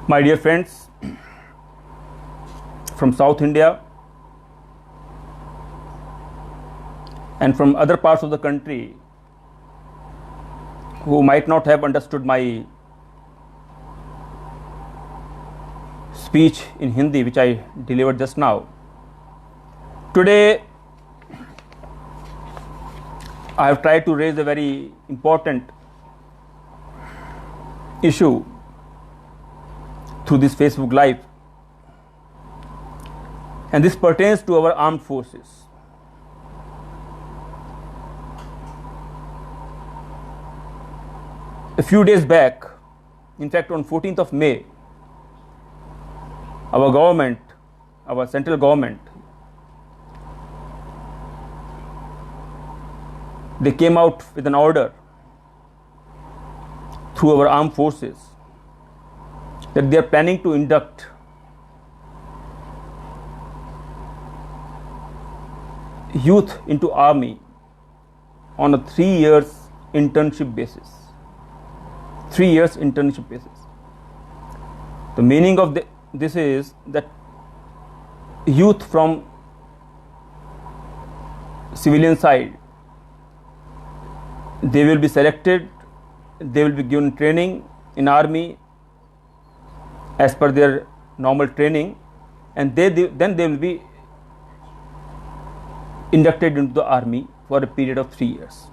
My dear friends from South India and from other parts of the country who might not have understood my speech in Hindi, which I delivered just now. Today, I have tried to raise a very important issue through this Facebook Live, and this pertains to our armed forces. A few days back, in fact on 14th of May, our government, our central government, they came out with an order through our armed forces that they are planning to induct youth into army on a 3 years internship basis. 3 years internship basis. The meaning of this is that youth from civilian side, they will be selected, they will be given training in army as per their normal training, and then they will be inducted into the army for a period of 3 years.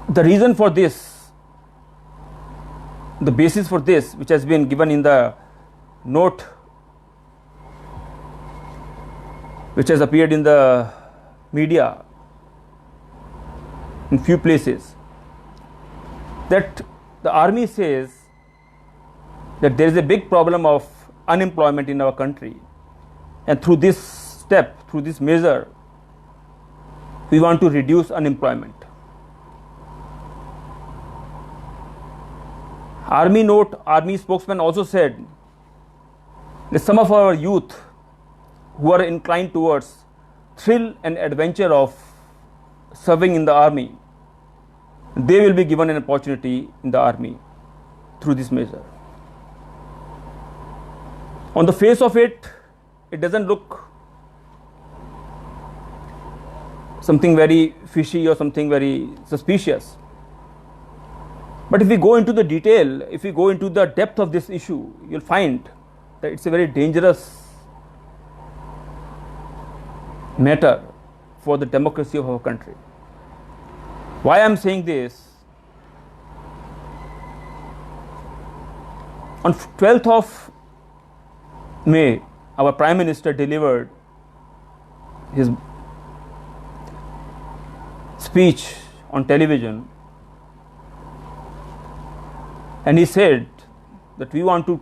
The reason for this, the basis for this, which has been given in the note which has appeared in the media in few places, that the army says that there is a big problem of unemployment in our country, and through this step, through this measure, we want to reduce unemployment. Army spokesman also said that some of our youth who are inclined towards thrill and adventure of serving in the army, they will be given an opportunity in the army through this measure. On the face of it, it doesn't look something very fishy or something very suspicious. But if we go into the detail, if we go into the depth of this issue, you'll find that it's a very dangerous matter for the democracy of our country. Why I'm saying this? On 12th of May, our Prime Minister delivered his speech on television, and he said that we want to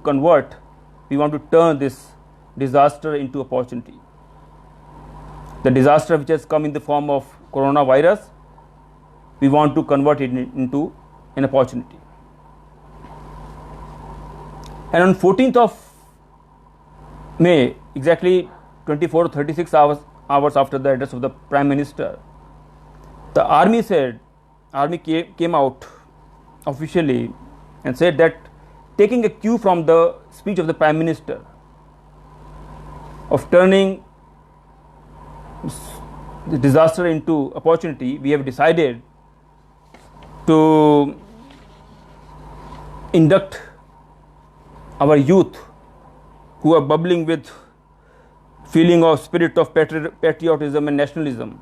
turn this disaster into opportunity. The disaster which has come in the form of coronavirus, we want to convert it into an opportunity. And on 14th of May, exactly 24 or 36 hours after the address of the Prime Minister, the army came out officially and said that, taking a cue from the speech of the Prime Minister of turning the disaster into opportunity, we have decided to induct our youth who are bubbling with feeling of spirit of patriotism and nationalism.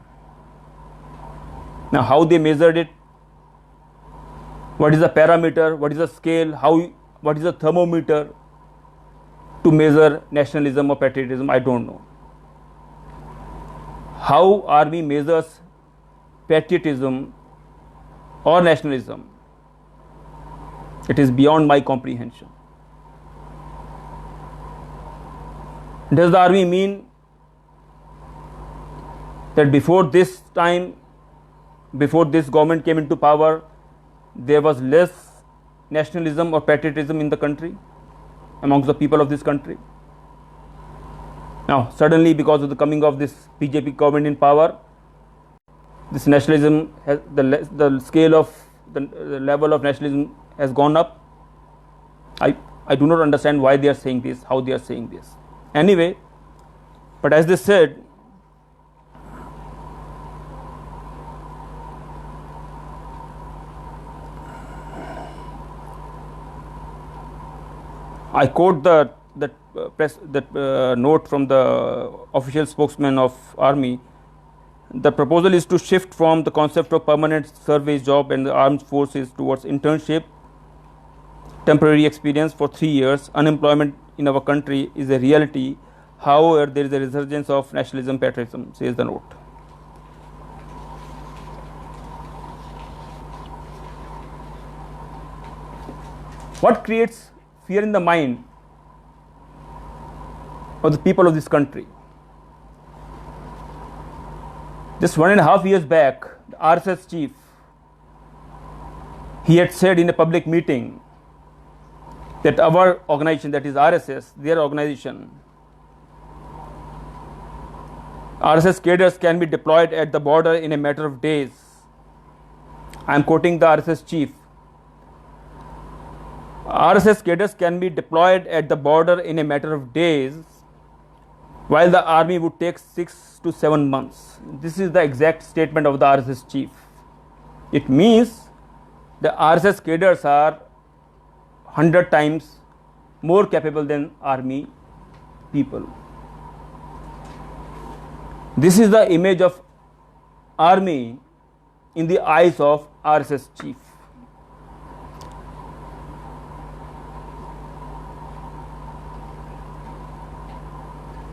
Now, how they measured it, what is the parameter, what is the scale, what is the thermometer to measure nationalism or patriotism, I don't know. How army measures patriotism or nationalism, it is beyond my comprehension. Does the army mean that before this government came into power, there was less nationalism or patriotism in the country, amongst the people of this country? Now, suddenly, because of the coming of this BJP government in power, this nationalism has the scale of the level of nationalism has gone up. I do not understand why they are saying this, how they are saying this. Anyway, but as they said, I quote the note from the official spokesman of Army. The proposal is to shift from the concept of permanent service job and the armed forces towards internship, temporary experience for 3 years. Unemployment in our country is a reality. However, there is a resurgence of nationalism, patriotism, says the note. What creates fear in the mind of the people of this country? Just 1.5 years back, the RSS chief, he had said in a public meeting that our organization, that is RSS, their organization, RSS cadres can be deployed at the border in a matter of days. I am quoting the RSS chief. RSS cadres can be deployed at the border in a matter of days, while the army would take 6 to 7 months. This is the exact statement of the RSS chief. It means the RSS cadres are 100 times more capable than army people. This is the image of army in the eyes of RSS chief.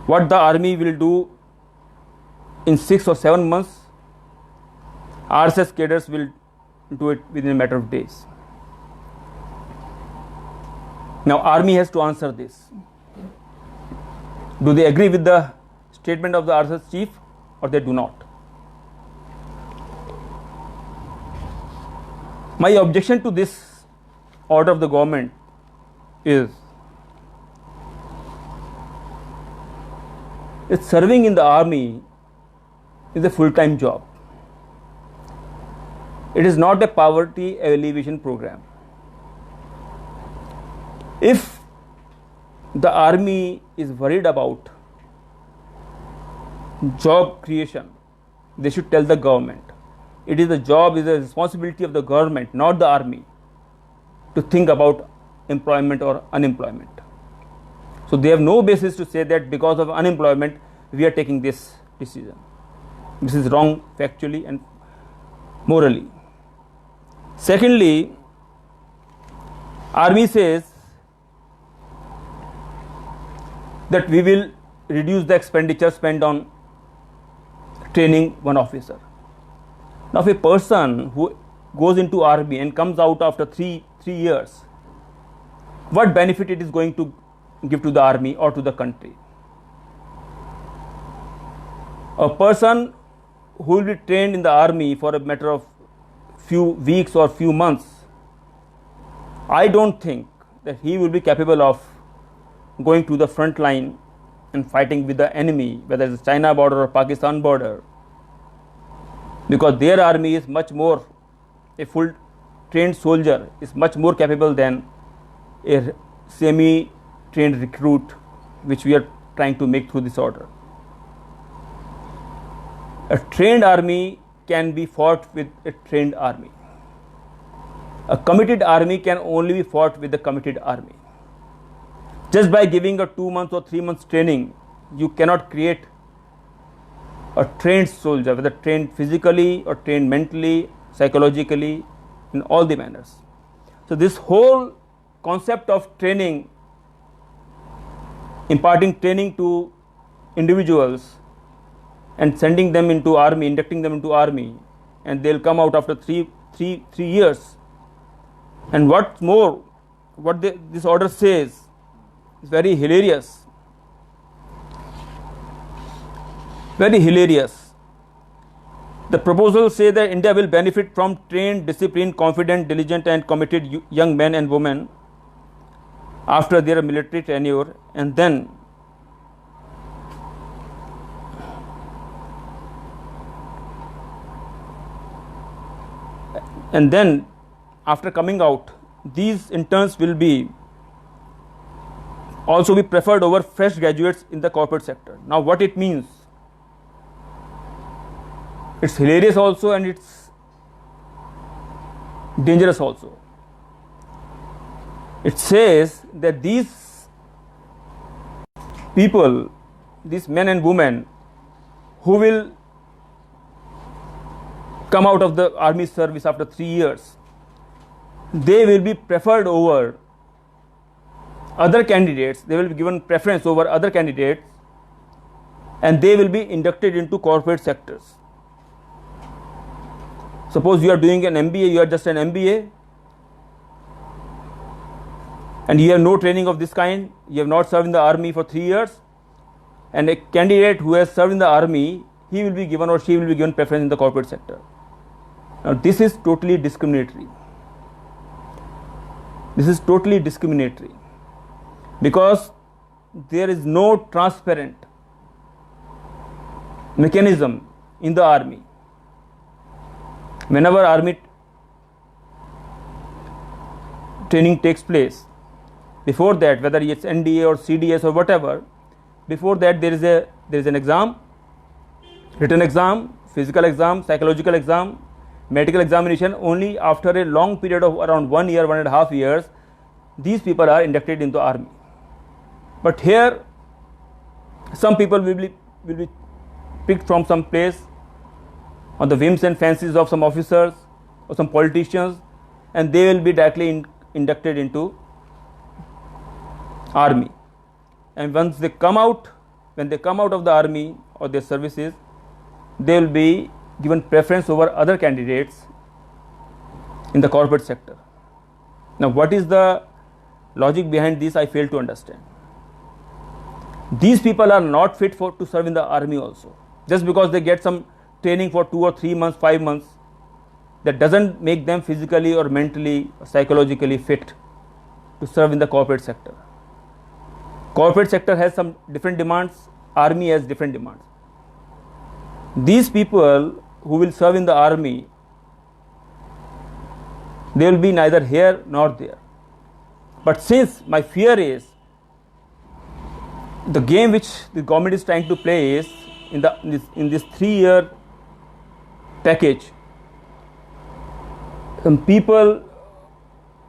What the army will do in 6 or 7 months, RSS cadres will do it within a matter of days. Now, army has to answer this. Do they agree with the statement of the RSS chief or they do not? My objection to this order of the government is that serving in the army is a full-time job. It is not a poverty alleviation program. If the army is worried about job creation, they should tell the government. It is a responsibility of the government, not the army, to think about employment or unemployment. So they have no basis to say that because of unemployment we are taking this decision. This is wrong factually and morally. Secondly, army says that we will reduce the expenditure spent on training one officer. Now, if a person who goes into army and comes out after three years, what benefit it is going to give to the army or to the country? A person who will be trained in the army for a matter of few weeks or few months, I don't think that he will be capable of going to the front line and fighting with the enemy, whether it's China border or Pakistan border, because their army is much more, a full trained soldier is much more capable than a semi trained recruit which we are trying to make through this order. A trained army can be fought with a trained army. A committed army can only be fought with a committed army. Just by giving a 2 months or 3 months training, you cannot create a trained soldier, whether trained physically or trained mentally, psychologically, in all the manners. So this whole concept of training, imparting training to individuals and sending them into army, inducting them into army, and they'll come out after three years. And what's more, this order says is very hilarious. Very hilarious. The proposals say that India will benefit from trained, disciplined, confident, diligent, and committed young men and women after their military tenure, and then after coming out, these interns will be also be preferred over fresh graduates in the corporate sector. Now, what it means? It's hilarious also, and it's dangerous also. It says that these people, these men and women who will come out of the army service after 3 years, they will be preferred over other candidates. They will be given preference over other candidates, and they will be inducted into corporate sectors. Suppose you are doing an MBA, you are just an MBA, and you have no training of this kind, you have not served in the army for 3 years, and a candidate who has served in the army, he will be given or she will be given preference in the corporate sector. Now, this is totally discriminatory. This is totally discriminatory because there is no transparent mechanism in the army. Whenever army training takes place, before that, whether it's NDA or CDS or whatever, before that there is an exam, written exam, physical exam, psychological exam, medical examination. Only after a long period of around 1 year, 1.5 years, these people are inducted into army. But here, some people will be picked from some place on the whims and fancies of some officers or some politicians, and they will be directly inducted into army. And once they come out, when they come out of the army or their services, they will be given preference over other candidates in the corporate sector. Now, what is the logic behind this? I fail to understand. These people are not fit to serve in the army also. Just because they get some training for 2 or 3 months, 5 months, that doesn't make them physically or mentally or psychologically fit to serve in the corporate sector. Corporate sector has some different demands, army has different demands. These people who will serve in the army, they will be neither here nor there. But since my fear is the game which the government is trying to play is in this 3-year package, people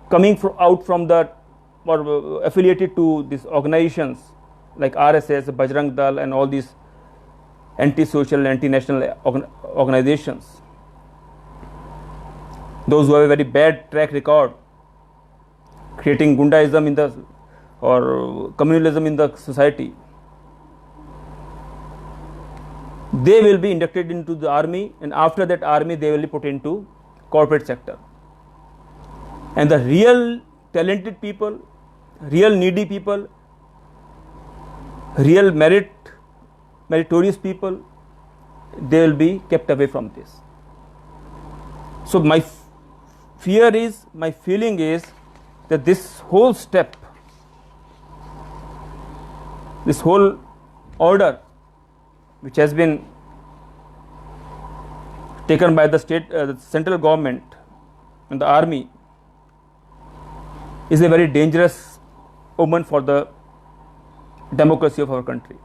coming out from the or affiliated to these organizations like RSS, Bajrang Dal, and all these anti-social, anti-national organizations, those who have a very bad track record, creating Gundaism in the or communalism in the society, they will be inducted into the army, and after that army they will be put into corporate sector. And the real talented people, real needy people, real meritorious people, they will be kept away from this. So my feeling is that this whole step, this whole order which has been taken by the central government and the army is a very dangerous omen for the democracy of our country.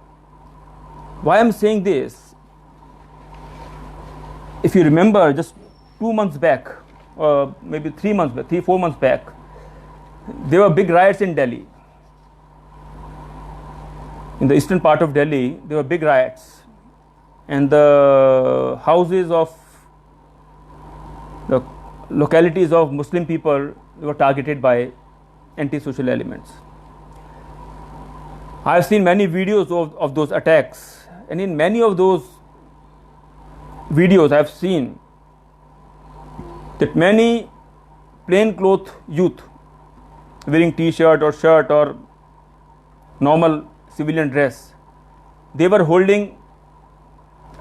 Why I am saying this? If you remember, just 2 months back, or maybe 3-4 months back, there were big riots in Delhi. In the eastern part of Delhi, there were big riots, and the houses of the localities of Muslim people were targeted by anti-social elements. I have seen many videos of those attacks, and in many of those videos I have seen that many plainclothes youth wearing t-shirt or shirt or normal civilian dress, they were holding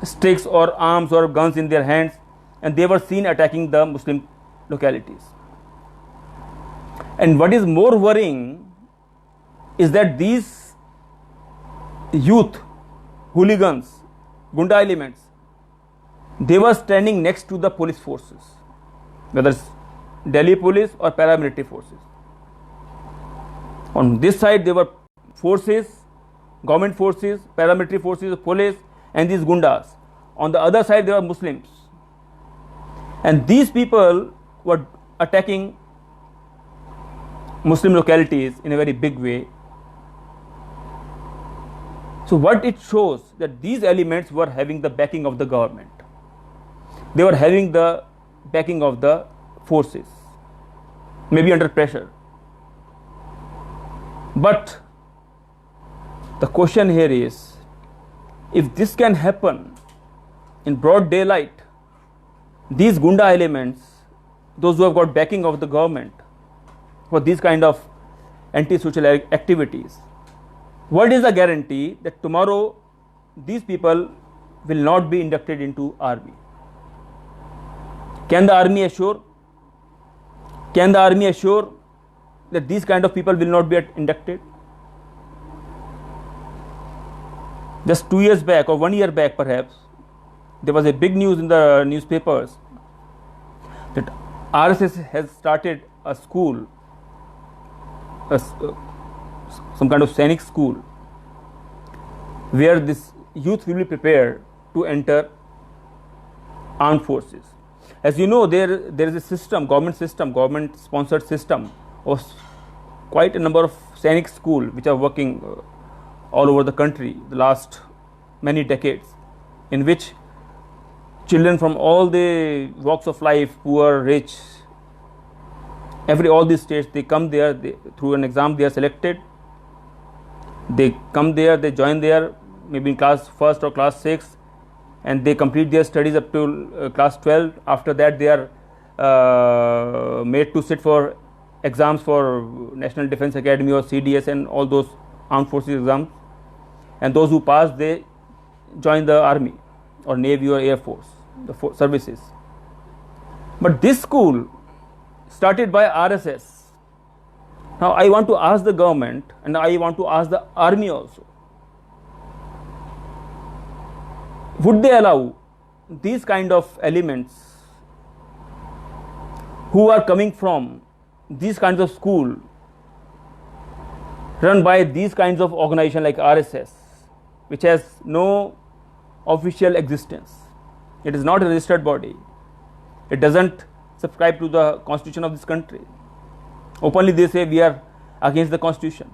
sticks or arms or guns in their hands, and they were seen attacking the Muslim localities. And what is more worrying is that these youth, hooligans, Gunda elements, they were standing next to the police forces, whether it's Delhi police or paramilitary forces. On this side there were forces, government forces, paramilitary forces, police, and these gundas. On the other side there were Muslims, and these people were attacking Muslim localities in a very big way. So what it shows, that these elements were having the backing of the government, they were having the backing of the forces, maybe under pressure. But the question here is, if this can happen in broad daylight, these gunda elements, those who have got backing of the government for these kind of anti-social activities, what is the guarantee that tomorrow these people will not be inducted into army? Can the army assure? Can the army assure that these kind of people will not be inducted? Just 2 years back or 1 year back perhaps, there was a big news in the newspapers that RSS has started a school, some kind of Sainik school, where this youth will be prepared to enter armed forces. As you know, there is a system, government sponsored system of quite a number of Sainik schools which are working all over the country the last many decades, in which children from all the walks of life, poor, rich, all these states, they come there, through an exam they are selected, they come there, they join there, maybe in class 1st or class 6th, and they complete their studies up to class 12. After that they are made to sit for exams for National Defence Academy or CDS and all those armed forces exams, and those who pass, they join the army or navy or air force, the services. But this school started by RSS. Now I want to ask the government, and I want to ask the army also, would they allow these kind of elements who are coming from these kinds of school run by these kinds of organization like RSS, which has no official existence? It is not a registered body, it doesn't subscribe to the constitution of this country. Openly they say we are against the constitution,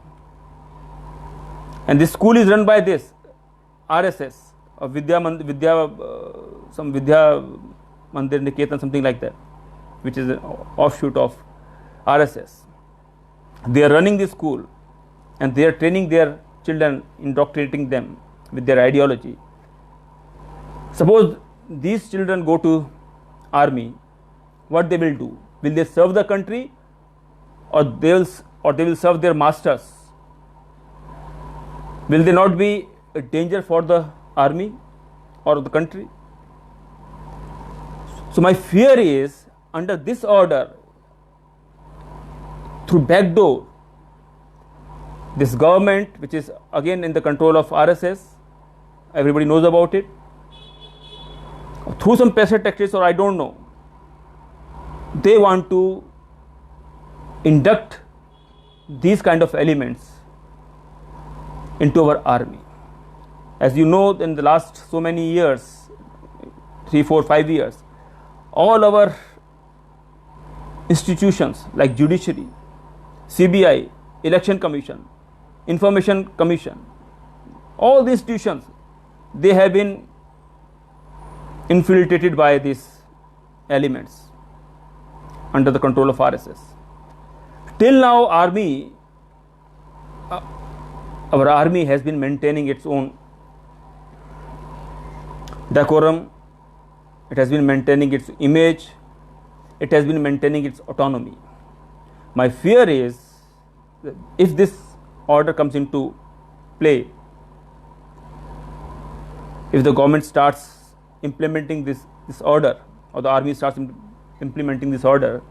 and this school is run by this RSS, or Vidya Mandir Niketan, something like that, which is an offshoot of RSS. They are running this school and they are training their children, indoctrinating them with their ideology. Suppose these children go to army, what they will do? Will they serve the country, or they will serve their masters? Will they not be a danger for the army or the country? So my fear is, under this order, through back door, this government, which is again in the control of RSS, everybody knows about it, through some pressure tactics or I don't know, they want to induct these kind of elements into our army. As you know, in the last so many years, 3, 4, 5 years, all our institutions like judiciary, CBI, Election Commission, Information Commission, all these institutions, they have been infiltrated by these elements under the control of RSS. Till now, our army has been maintaining its own decorum, it has been maintaining its image, it has been maintaining its autonomy. My fear is that if this order comes into play, if the government starts implementing this order, or the army starts implementing this order,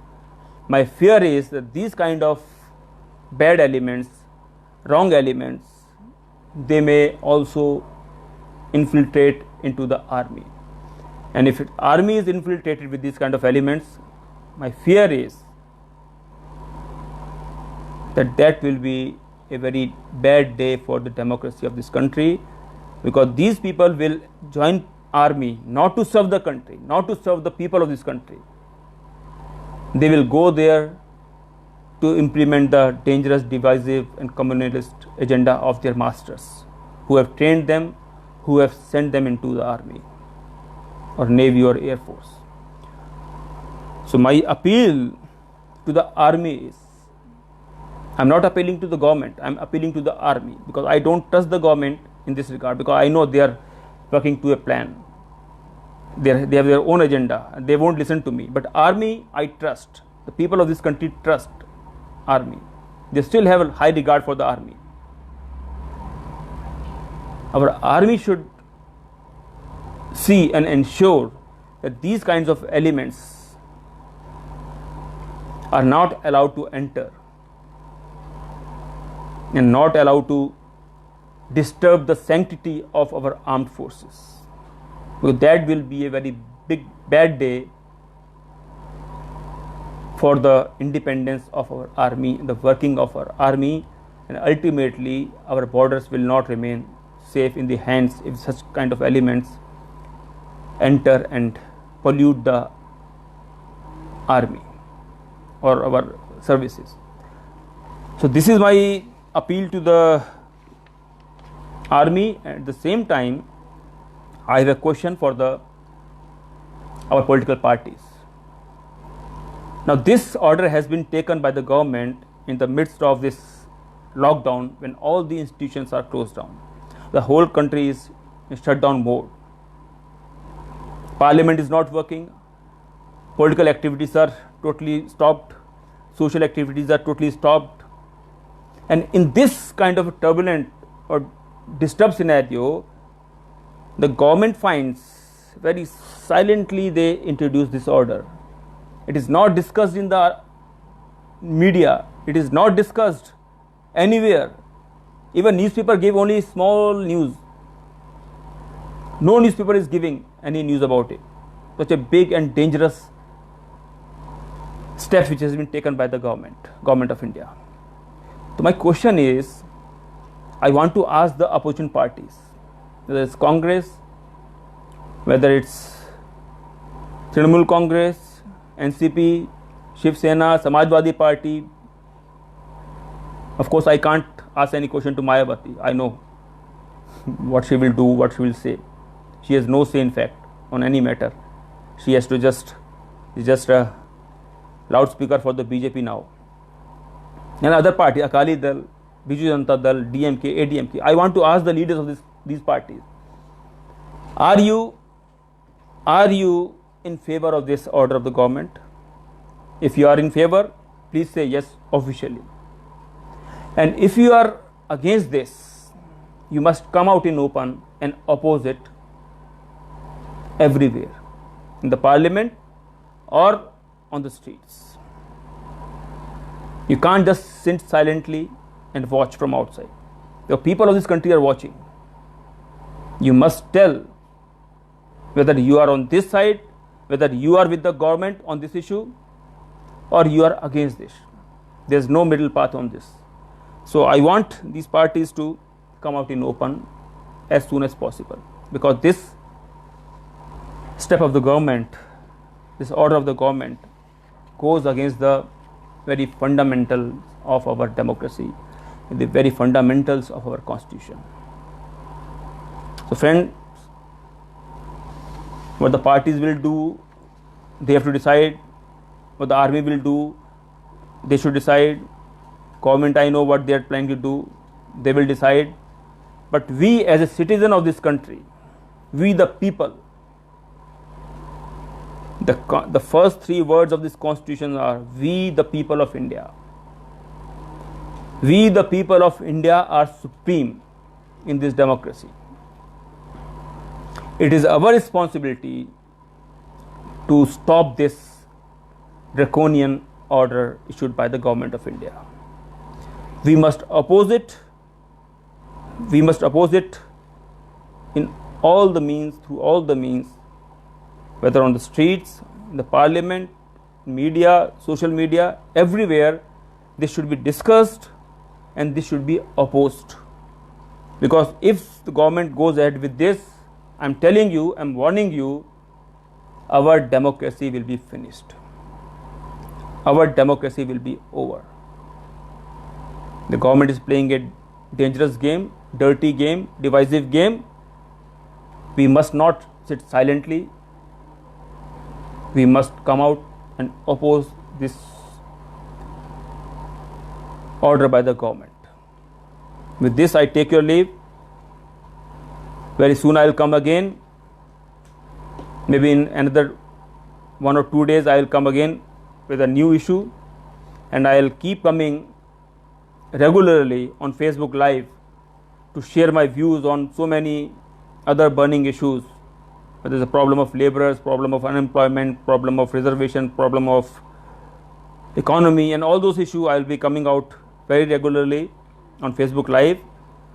my fear is that these kind of bad elements, wrong elements, they may also infiltrate into the army. And if army is infiltrated with these kind of elements, my fear is that will be a very bad day for the democracy of this country, because these people will join army not to serve the country, not to serve the people of this country. They will go there to implement the dangerous, divisive and communalist agenda of their masters, who have trained them, who have sent them into the army or navy or air force. So my appeal to the army is, I'm not appealing to the government, I'm appealing to the army, because I don't trust the government in this regard, because I know they are working to a plan. They have their own agenda and they won't listen to me. But army, I trust. The people of this country trust army. They still have a high regard for the army. Our army should see and ensure that these kinds of elements are not allowed to enter and not allowed to disturb the sanctity of our armed forces, because that will be a very bad day for the independence of our army, the working of our army, and ultimately our borders will not remain safe in the hands if such kind of elements enter and pollute the army or our services. So this is my appeal to the army. At the same time, I have a question for our political parties. Now this order has been taken by the government in the midst of this lockdown, when all the institutions are closed down. The whole country is in shutdown mode. Parliament is not working. Political activities are totally stopped. Social activities are totally stopped. And in this kind of a turbulent or disturbed scenario, the government finds very silently they introduce this order. It is not discussed in the media. It is not discussed anywhere. Even newspaper give only small news. No newspaper is giving any news about it. Such a big and dangerous step which has been taken by the government of India. So my question is, I want to ask the opposition parties, whether it's Congress, whether it's Trinamool Congress, NCP, Shiv Sena, Samajwadi Party. Of course, I can't ask any question to Mayawati. I know what she will do, what she will say. She has no say in fact on any matter. She has to just a loudspeaker for the BJP now. And other party, Akali Dal, Biju Janata Dal, DMK, ADMK. I want to ask the leaders of these parties, are you in favor of this order of the government? If you are in favor, please say yes officially. And if you are against this, you must come out in open and oppose it everywhere, in the parliament or on the streets. You can't just sit silently and watch from outside. The people of this country are watching. You must tell whether you are on this side, whether you are with the government on this issue, or you are against this. There is no middle path on this. So I want these parties to come out in open as soon as possible, because this step of the government, this order of the government, goes against the very fundamentals of our democracy, the very fundamentals of our constitution. So friends, what the parties will do, they have to decide. What the army will do, they should decide. Government, I know what they are planning to do, they will decide. But we as a citizen of this country, we the people, the first three words of this constitution are, we the people of India. We the people of India are supreme in this democracy. It is our responsibility to stop this draconian order issued by the government of India. We must oppose it. We must oppose it in all the means, through all the means, whether on the streets, in the parliament, media, social media, everywhere. this should be discussed and this should be opposed. Because if the government goes ahead with this, I'm telling you, I'm warning you, our democracy will be finished. Our democracy will be over. The government is playing a dangerous game, dirty game, divisive game. We must not sit silently. We must come out and oppose this order by the government. With this, I take your leave. Very soon I will come again. Maybe in another 1 or 2 days I will come again with a new issue, and I will keep coming regularly on Facebook Live to share my views on so many other burning issues. Whether it's a problem of laborers, problem of unemployment, problem of reservation, problem of economy, and all those issues I will be coming out very regularly on Facebook Live.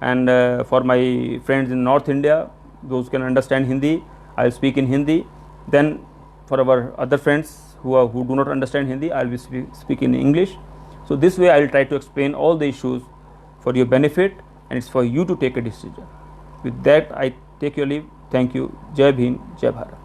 And for my friends in North India, those can understand Hindi, I will speak in Hindi. Then for our other friends who do not understand Hindi, I will be speaking in English. So this way I will try to explain all the issues for your benefit, and it's for you to take a decision. With that, I take your leave. Thank you. Jai Bhim, Jai Bharat.